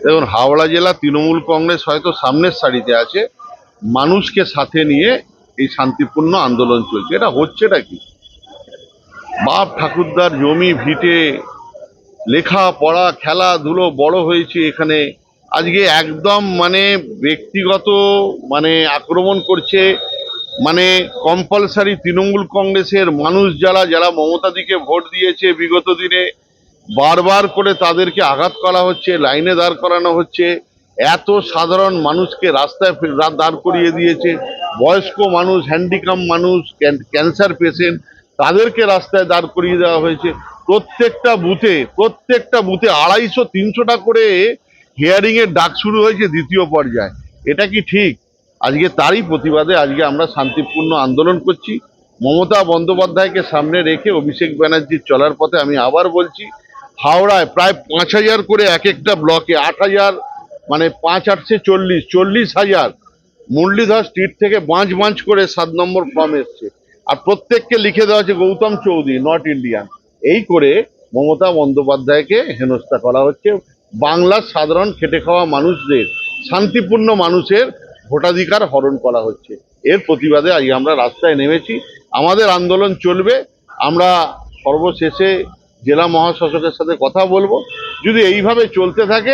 দেখুন, হাওড়া জেলা তৃণমূল কংগ্রেস হয়তো সামনের সারিতে আছে, মানুষকে সাথে নিয়ে এই শান্তিপূর্ণ আন্দোলন চলছে। এটা হচ্ছেটা কি? বাপ ঠাকুরদার জমি ভিটে লেখাপড়া খেলাধুলো বড় হয়েছে এখানে, আজকে একদম ব্যক্তিগত আক্রমণ করছে। কম্পালসারি তৃণমূল কংগ্রেসের মানুষ যারা যারা মমতাদিকে ভোট দিয়েছে বিগত দিনে, বারবার করে তাদেরকে আঘাত করা হচ্ছে, লাইনে দাঁড় করানো হচ্ছে। এত সাধারণ মানুষকে রাস্তায় দাঁড় করিয়ে দিয়েছে, বয়স্ক মানুষ, হ্যান্ডিক্যাপ মানুষ, ক্যান্সার পেশেন্ট, তাদেরকে রাস্তায় দাঁড় করিয়ে দেওয়া হয়েছে। প্রত্যেকটা বুথে 250-300টা করে হিয়ারিং এর ডাক শুরু হয়েছে দ্বিতীয় পর্যায়ে। এটা কি ঠিক? আজকে তারই প্রতিবাদে আজকে আমরা শান্তিপূর্ণ আন্দোলন করছি। মমতা বন্দ্যোপাধ্যায়কে সামনে রেখে অভিষেক ব্যানার্জির চলার পথে আমি আবার বলছি, হাওড়ায় প্রায় 5,000 করে এক একটা ব্লকে, 8,000 5-8 40,000 মুরলীধর স্ট্রিট থেকে বাঁচ করে 7 নম্বর ফর্ম এসছে, আর প্রত্যেককে লিখে দেওয়া হচ্ছে গৌতম চৌধুরী নট ইন্ডিয়ান। এই করে মমতা বন্দ্যোপাধ্যায়কে হেনস্থা করা হচ্ছে। বাংলার সাধারণ খেটে খাওয়া মানুষদের, শান্তিপূর্ণ মানুষের ভোটাধিকার হরণ করা হচ্ছে। এর প্রতিবাদে আজ আমরা রাস্তায় নেমেছি। আমাদের আন্দোলন চলবে। আমরা সর্বশেষে জেলা মহাশাসকের সাথে কথা বলবো। যদি এইভাবে চলতে থাকে,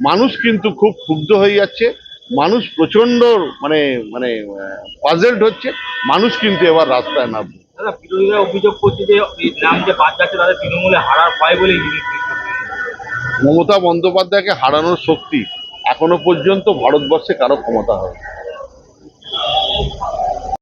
মানুষ কিন্তু খুব ক্ষুব্ধ হয়ে যাচ্ছে, মানুষ প্রচন্ড পাজেলড হচ্ছে, মানুষ কিন্তু এবার রাস্তায় নামবে। বিরোধীরা অভিযোগ করছে যে নাম যে বাদ যাচ্ছে তাদের তৃণমূলে হারার ভয় বলে। মমতা বন্দ্যোপাধ্যায়কে হারানোর শক্তি এখনো পর্যন্ত ভারতবর্ষে কারো ক্ষমতা হয়।